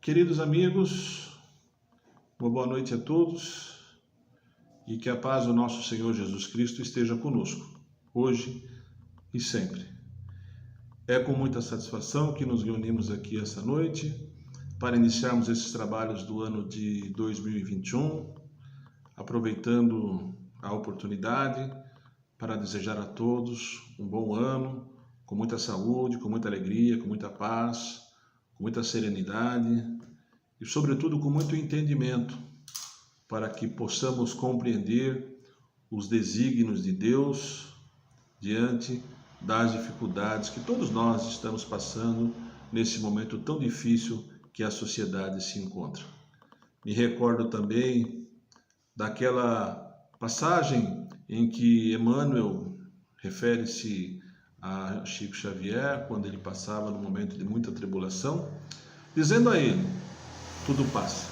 Queridos amigos, uma boa noite a todos e que a paz do nosso Senhor Jesus Cristo esteja conosco, hoje e sempre. É com muita satisfação que nos reunimos aqui essa noite para iniciarmos esses trabalhos do ano de 2021, aproveitando a oportunidade para desejar a todos um bom ano, com muita saúde, com muita alegria, com muita paz, com muita serenidade e, sobretudo, com muito entendimento, para que possamos compreender os desígnios de Deus diante das dificuldades que todos nós estamos passando nesse momento tão difícil que a sociedade se encontra. Me recordo também daquela passagem em que Emmanuel refere-se a Chico Xavier, quando ele passava num momento de muita tribulação, dizendo a ele: tudo passa.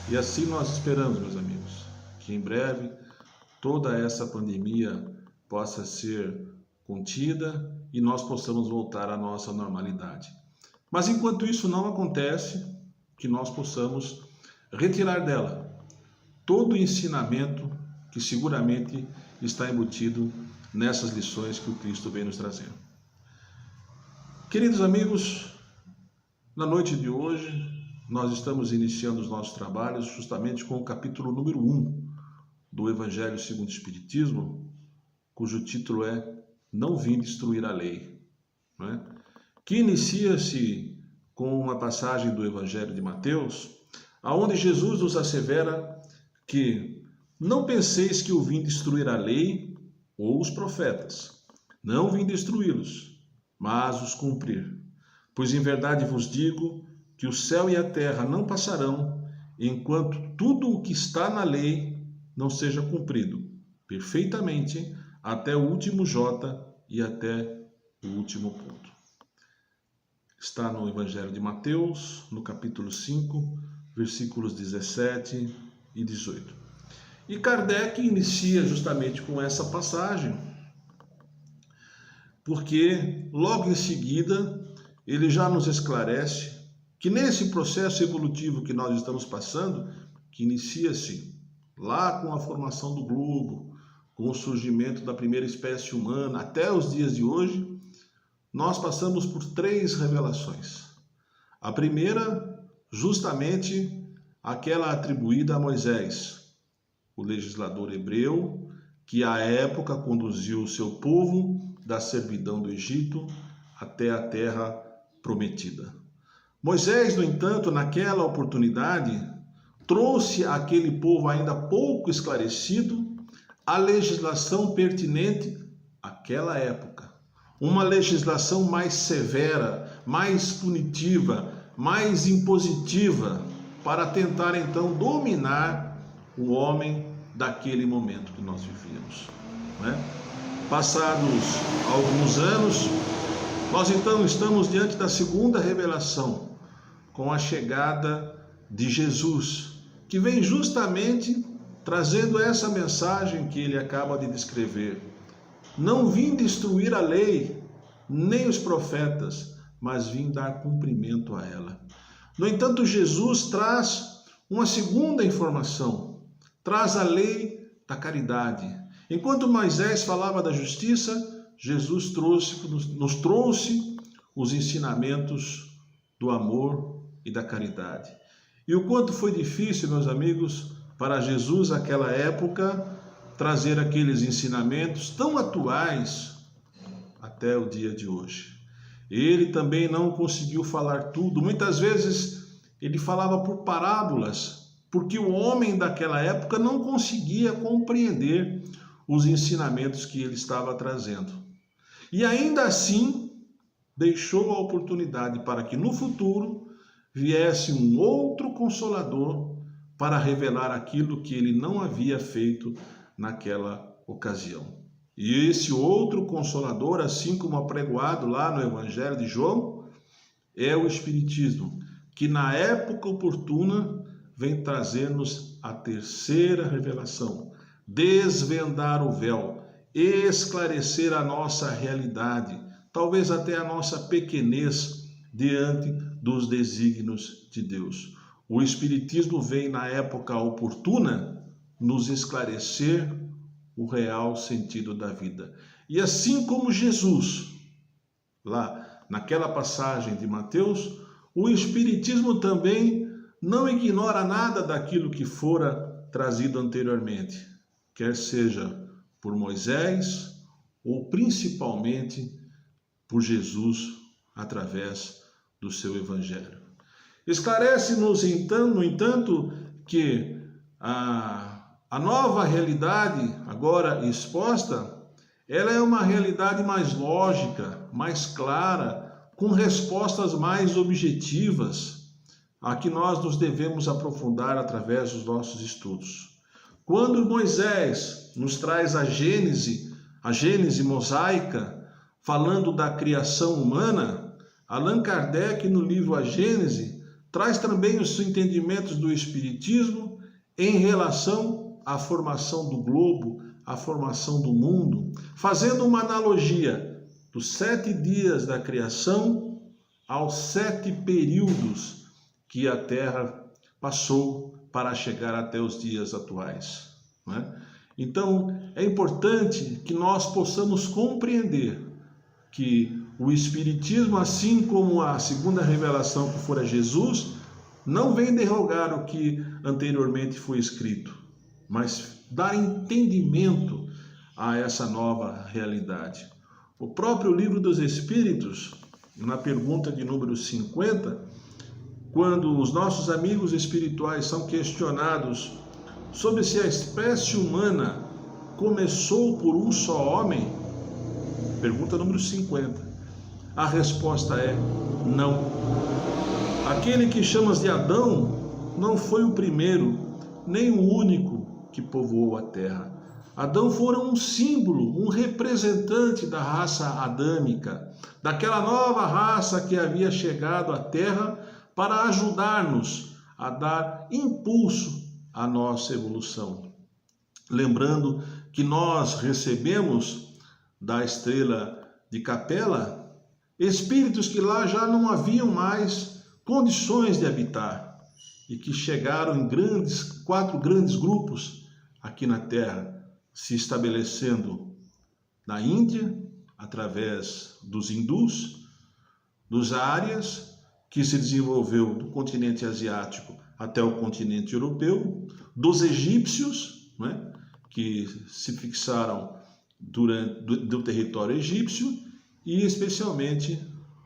E assim nós esperamos, meus amigos, que em breve toda essa pandemia possa ser contida e nós possamos voltar à nossa normalidade. Mas enquanto isso não acontece, que nós possamos retirar dela todo o ensinamento que seguramente está embutido nessas lições que o Cristo vem nos trazendo. Queridos amigos, na noite de hoje, nós estamos iniciando os nossos trabalhos justamente com o capítulo número 1 do Evangelho segundo o Espiritismo, cujo título é Não Vim Destruir a Lei, né? Que inicia-se com uma passagem do Evangelho de Mateus, onde Jesus nos assevera que não penseis que eu vim destruir a lei ou os profetas. Não vim destruí-los, mas os cumprir. Pois em verdade vos digo que o céu e a terra não passarão, enquanto tudo o que está na lei não seja cumprido perfeitamente, até o último jota e até o último ponto. Está no Evangelho de Mateus, no capítulo 5, versículos 17 e 18. E Kardec inicia justamente com essa passagem, porque logo em seguida ele já nos esclarece que nesse processo evolutivo que nós estamos passando, que inicia-se lá com a formação do globo, com o surgimento da primeira espécie humana, até os dias de hoje, nós passamos por 3 revelações. A primeira, justamente aquela atribuída a Moisés, o legislador hebreu, que à época conduziu o seu povo da servidão do Egito até a terra prometida. Moisés, no entanto, naquela oportunidade, trouxe àquele povo ainda pouco esclarecido a legislação pertinente àquela época. Uma legislação mais severa, mais punitiva, mais impositiva, para tentar então dominar o homem daquele momento que nós vivíamos, né? Passados alguns anos, nós então estamos diante da segunda revelação, com a chegada de Jesus, que vem justamente trazendo essa mensagem que ele acaba de descrever. Não vim destruir a lei, nem os profetas, mas vim dar cumprimento a ela. No entanto, Jesus traz uma segunda informação, traz a lei da caridade. Enquanto Moisés falava da justiça, Jesus nos trouxe os ensinamentos do amor e da caridade. E o quanto foi difícil, meus amigos, para Jesus naquela época trazer aqueles ensinamentos tão atuais até o dia de hoje. Ele também não conseguiu falar tudo. Muitas vezes ele falava por parábolas, porque o homem daquela época não conseguia compreender os ensinamentos que ele estava trazendo. E ainda assim, deixou a oportunidade para que no futuro viesse um outro Consolador para revelar aquilo que ele não havia feito naquela ocasião. E esse outro Consolador, assim como apregoado lá no Evangelho de João, é o Espiritismo, que na época oportuna vem trazer-nos a terceira revelação, desvendar o véu, esclarecer a nossa realidade, talvez até a nossa pequenez, diante dos desígnios de Deus. O Espiritismo vem na época oportuna nos esclarecer o real sentido da vida. E assim como Jesus, lá naquela passagem de Mateus, o Espiritismo também não ignora nada daquilo que fora trazido anteriormente, quer seja por Moisés ou principalmente por Jesus através do seu Evangelho. Esclarece-nos, então, no entanto, que a nova realidade agora exposta, ela é uma realidade mais lógica, mais clara, com respostas mais objetivas, a que nós nos devemos aprofundar através dos nossos estudos. Quando Moisés nos traz a Gênese mosaica, falando da criação humana, Allan Kardec, no livro A Gênese, traz também os entendimentos do Espiritismo em relação à formação do globo, à formação do mundo, fazendo uma analogia dos 7 dias da criação aos 7 períodos que a Terra passou para chegar até os dias atuais, né? Então, é importante que nós possamos compreender que o Espiritismo, assim como a segunda revelação que fora Jesus, não vem derrogar o que anteriormente foi escrito, mas dar entendimento a essa nova realidade. O próprio Livro dos Espíritos, na pergunta de número 50, quando os nossos amigos espirituais são questionados sobre se a espécie humana começou por um só homem, pergunta número 50, a resposta é não. Aquele que chamas de Adão não foi o primeiro, nem o único que povoou a terra. Adão fora um símbolo, um representante da raça adâmica, daquela nova raça que havia chegado à terra para ajudar-nos a dar impulso à nossa evolução. Lembrando que nós recebemos da estrela de Capela espíritos que lá já não haviam mais condições de habitar e que chegaram em 4 grandes grupos aqui na Terra, se estabelecendo na Índia, através dos hindus, dos árias, que se desenvolveu do continente asiático até o continente europeu, dos egípcios, né, que se fixaram do território egípcio, e especialmente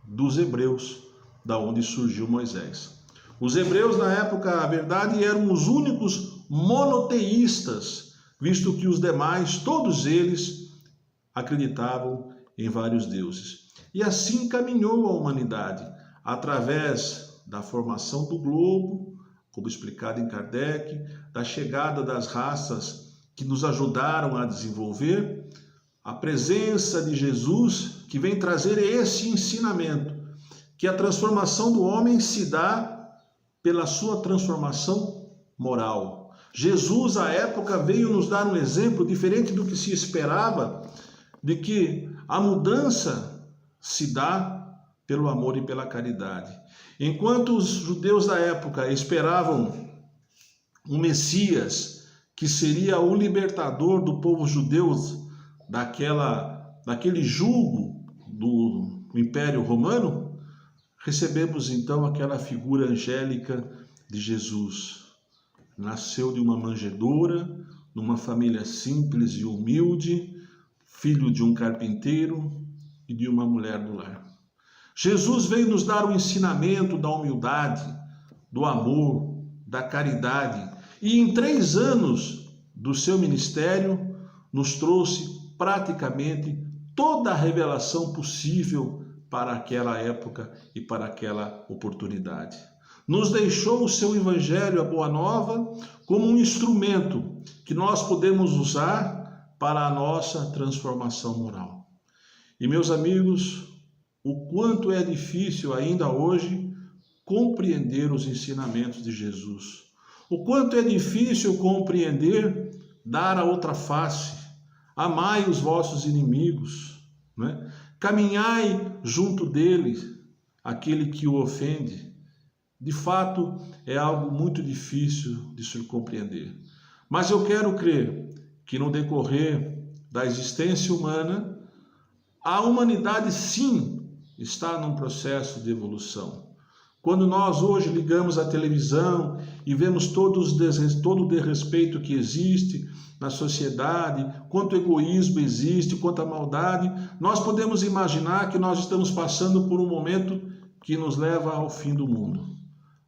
dos hebreus, da onde surgiu Moisés. Os hebreus, na época, a verdade, eram os únicos monoteístas, visto que os demais, todos eles, acreditavam em vários deuses. E assim caminhou a humanidade, através da formação do globo, como explicado em Kardec, da chegada das raças que nos ajudaram a desenvolver, a presença de Jesus, que vem trazer esse ensinamento, que a transformação do homem se dá pela sua transformação moral. Jesus, à época, veio nos dar um exemplo diferente do que se esperava, de que a mudança se dá pelo amor e pela caridade. Enquanto os judeus da época esperavam um Messias, que seria o libertador do povo judeu daquele jugo do Império Romano, recebemos então aquela figura angélica de Jesus. Nasceu de uma manjedoura, numa família simples e humilde, filho de um carpinteiro e de uma mulher do lar. Jesus veio nos dar o ensinamento da humildade, do amor, da caridade, e em 3 anos do seu ministério nos trouxe praticamente toda a revelação possível para aquela época e para aquela oportunidade. Nos deixou o seu Evangelho, a Boa Nova, como um instrumento que nós podemos usar para a nossa transformação moral. E, meus amigos, o quanto é difícil ainda hoje compreender os ensinamentos de Jesus. O quanto é difícil compreender dar a outra face. Amai os vossos inimigos, né? Caminhai junto deles, aquele que o ofende, de fato é algo muito difícil de se compreender. Mas eu quero crer que no decorrer da existência humana, a humanidade sim está num processo de evolução. Quando nós hoje ligamos a televisão e vemos todo o desrespeito que existe na sociedade, quanto egoísmo existe, quanto a maldade, nós podemos imaginar que nós estamos passando por um momento que nos leva ao fim do mundo.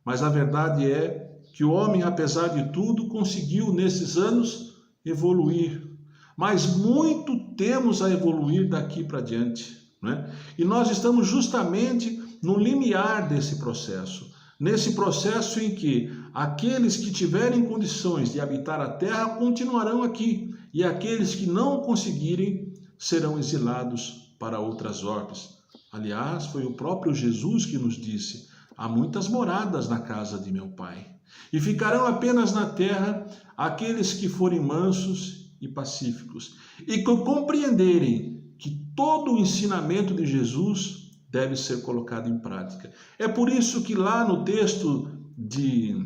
Mas a verdade é que o homem, apesar de tudo, conseguiu nesses anos evoluir. Mas muito temos a evoluir daqui para diante, né? E nós estamos justamente no limiar desse processo. Nesse processo em que aqueles que tiverem condições de habitar a terra continuarão aqui, e aqueles que não conseguirem serão exilados para outras orbes. Aliás, foi o próprio Jesus que nos disse: há muitas moradas na casa de meu Pai, e ficarão apenas na terra aqueles que forem mansos e pacíficos, e que compreenderem que todo o ensinamento de Jesus deve ser colocado em prática. É por isso que lá no texto de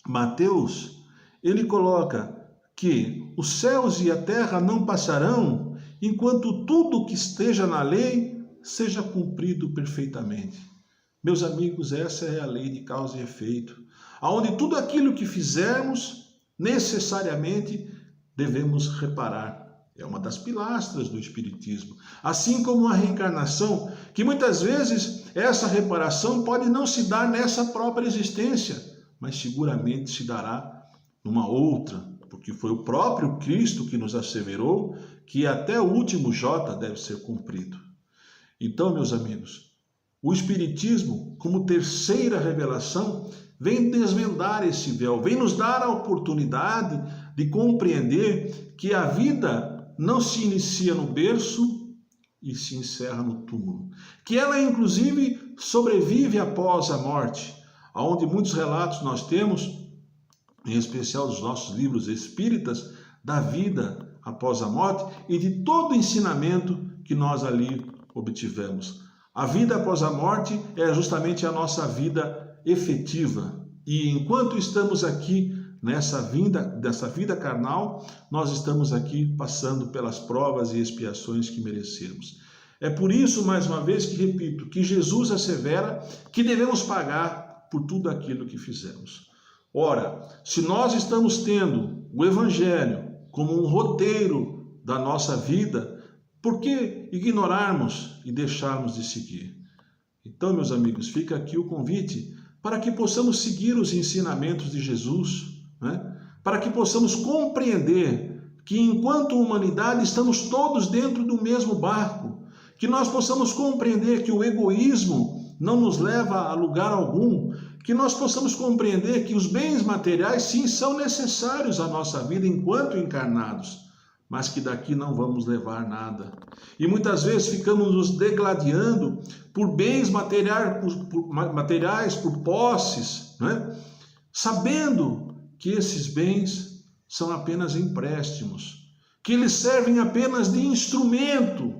Mateus, ele coloca que os céus e a terra não passarão enquanto tudo que esteja na lei seja cumprido perfeitamente. Meus amigos, essa é a lei de causa e efeito, onde tudo aquilo que fizermos necessariamente devemos reparar. É uma das pilastras do Espiritismo. Assim como a reencarnação, que muitas vezes essa reparação pode não se dar nessa própria existência, mas seguramente se dará numa outra, porque foi o próprio Cristo que nos asseverou que até o último jota deve ser cumprido. Então, meus amigos, o Espiritismo, como terceira revelação, vem desvendar esse véu, vem nos dar a oportunidade de compreender que a vida não se inicia no berço e se encerra no túmulo. Que ela, inclusive, sobrevive após a morte, onde muitos relatos nós temos, em especial dos nossos livros espíritas, da vida após a morte e de todo o ensinamento que nós ali obtivemos. A vida após a morte é justamente a nossa vida efetiva. E enquanto estamos aqui dessa vida carnal, nós estamos aqui passando pelas provas e expiações que merecemos. É por isso, mais uma vez, que repito, que Jesus assevera que devemos pagar por tudo aquilo que fizemos. Ora, se nós estamos tendo o Evangelho como um roteiro da nossa vida, por que ignorarmos e deixarmos de seguir? Então, meus amigos, fica aqui o convite para que possamos seguir os ensinamentos de Jesus, né? Para que possamos compreender que enquanto humanidade estamos todos dentro do mesmo barco, que nós possamos compreender que o egoísmo não nos leva a lugar algum, que nós possamos compreender que os bens materiais sim são necessários à nossa vida enquanto encarnados, mas que daqui não vamos levar nada. E muitas vezes ficamos nos degladiando por bens materiais, por posses, né? Sabendo que esses bens são apenas empréstimos, que eles servem apenas de instrumento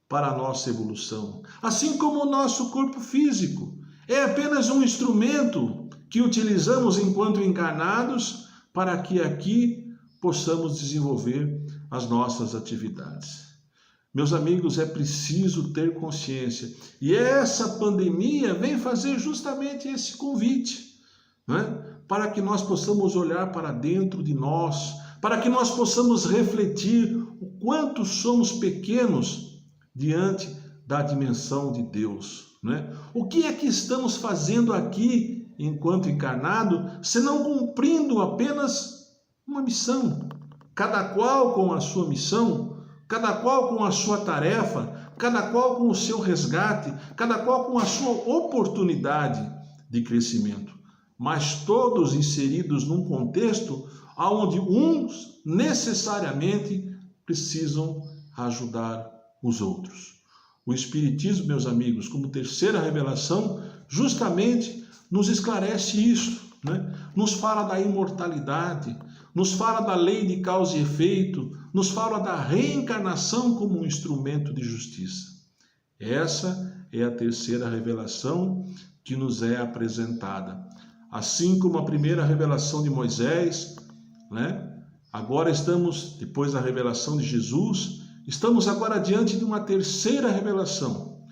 para a nossa evolução. Assim como o nosso corpo físico é apenas um instrumento que utilizamos enquanto encarnados para que aqui possamos desenvolver as nossas atividades. Meus amigos, é preciso ter consciência. E essa pandemia vem fazer justamente esse convite, né? Para que nós possamos olhar para dentro de nós, para que nós possamos refletir o quanto somos pequenos diante da dimensão de Deus, né? O que é que estamos fazendo aqui enquanto encarnado, senão cumprindo apenas uma missão, cada qual com a sua missão, cada qual com a sua tarefa, cada qual com o seu resgate, cada qual com a sua oportunidade de crescimento, mas todos inseridos num contexto onde uns necessariamente precisam ajudar os outros. O Espiritismo, meus amigos, como terceira revelação, justamente nos esclarece isso, né? Nos fala da imortalidade, nos fala da lei de causa e efeito, nos fala da reencarnação como um instrumento de justiça. Essa é a terceira revelação que nos é apresentada. Assim como a primeira revelação de Moisés, né? Agora estamos, depois da revelação de Jesus, estamos agora diante de uma terceira revelação,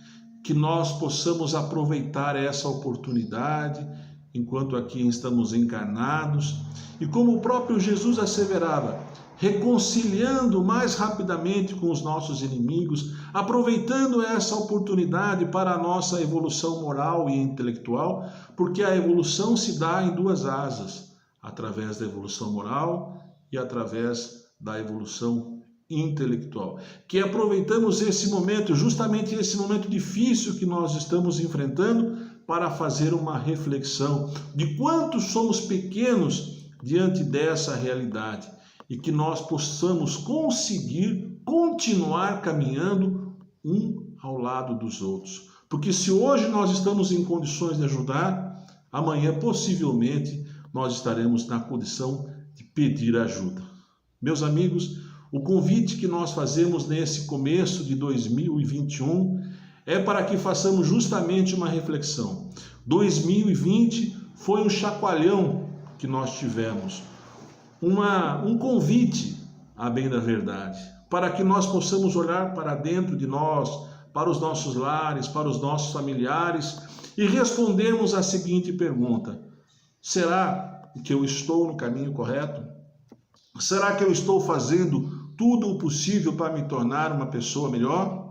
que nós possamos aproveitar essa oportunidade, enquanto aqui estamos encarnados, e como o próprio Jesus asseverava, reconciliando mais rapidamente com os nossos inimigos, aproveitando essa oportunidade para a nossa evolução moral e intelectual, porque a evolução se dá em duas asas, através da evolução moral e através da evolução intelectual. Que aproveitamos esse momento, justamente esse momento difícil que nós estamos enfrentando, para fazer uma reflexão de quanto somos pequenos diante dessa realidade e que nós possamos conseguir continuar caminhando um ao lado dos outros. Porque se hoje nós estamos em condições de ajudar, amanhã possivelmente nós estaremos na condição de pedir ajuda. Meus amigos, o convite que nós fazemos nesse começo de 2021 é para que façamos justamente uma reflexão. 2020 foi um chacoalhão que nós tivemos, um convite, a bem da verdade, para que nós possamos olhar para dentro de nós, para os nossos lares, para os nossos familiares e respondermos a seguinte pergunta: será que eu estou no caminho correto? Será que eu estou fazendo tudo o possível para me tornar uma pessoa melhor?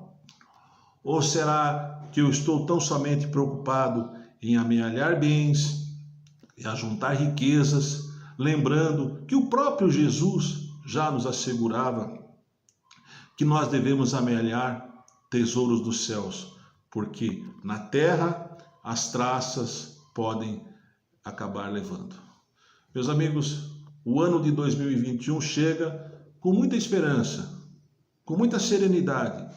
Ou será que eu estou tão somente preocupado em amealhar bens, em ajuntar riquezas, lembrando que o próprio Jesus já nos assegurava que nós devemos amealhar tesouros dos céus, porque na terra as traças podem acabar levando. Meus amigos, o ano de 2021 chega com muita esperança, com muita serenidade,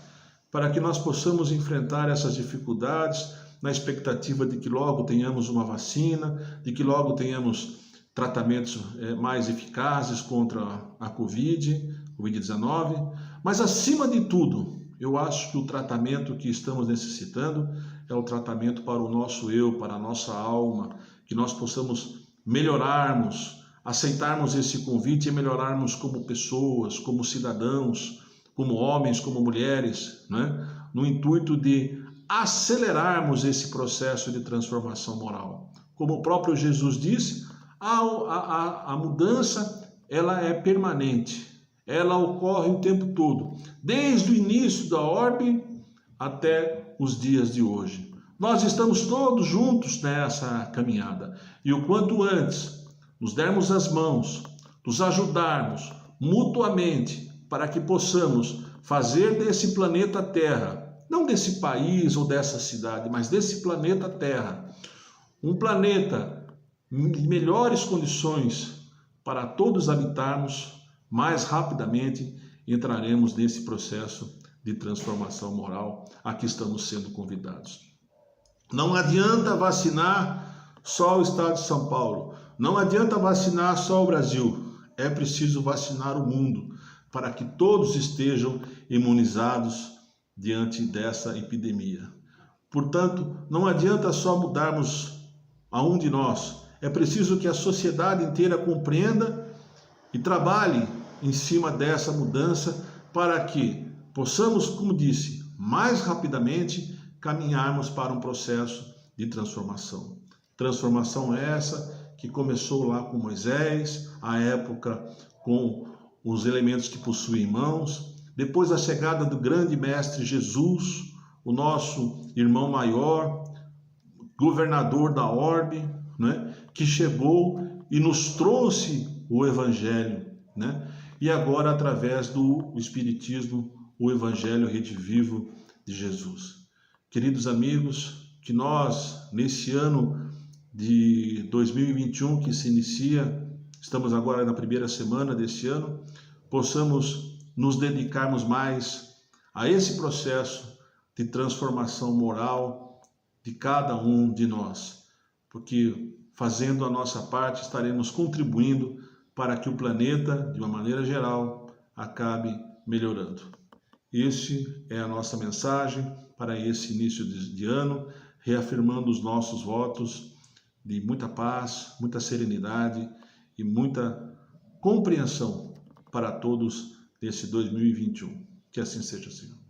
para que nós possamos enfrentar essas dificuldades na expectativa de que logo tenhamos uma vacina, de que logo tenhamos tratamentos mais eficazes contra a Covid-19, mas acima de tudo, eu acho que o tratamento que estamos necessitando é o tratamento para o nosso eu, para a nossa alma, que nós possamos melhorarmos, aceitarmos esse convite e melhorarmos como pessoas, como cidadãos, como homens, como mulheres, né? No intuito de acelerarmos esse processo de transformação moral. Como o próprio Jesus disse, a mudança ela é permanente, ela ocorre o tempo todo, desde o início da orbe até os dias de hoje. Nós estamos todos juntos nessa caminhada e o quanto antes nos dermos as mãos, nos ajudarmos mutuamente para que possamos fazer desse planeta Terra, não desse país ou dessa cidade, mas desse planeta Terra, um planeta em melhores condições para todos habitarmos, mais rapidamente entraremos nesse processo de transformação moral a que estamos sendo convidados. Não adianta vacinar só o estado de São Paulo, não adianta vacinar só o Brasil, é preciso vacinar o mundo para que todos estejam imunizados diante dessa epidemia. Portanto, não adianta só mudarmos a um de nós, é preciso que a sociedade inteira compreenda e trabalhe em cima dessa mudança para que possamos, como disse, mais rapidamente caminharmos para um processo de transformação. Transformação essa que começou lá com Moisés, a época com os elementos que possuem mãos, depois a chegada do grande mestre Jesus, o nosso irmão maior, governador da orbe, né, que chegou e nos trouxe o Evangelho, né, e agora através do Espiritismo, o Evangelho redivivo de Jesus. Queridos amigos, que nós, nesse ano de 2021 que se inicia, estamos agora na primeira semana desse ano, possamos nos dedicarmos mais a esse processo de transformação moral de cada um de nós, porque fazendo a nossa parte estaremos contribuindo para que o planeta, de uma maneira geral, acabe melhorando. Este é a nossa mensagem para esse início de ano, reafirmando os nossos votos de muita paz, muita serenidade e muita compreensão para todos nesse 2021. Que assim seja, Senhor.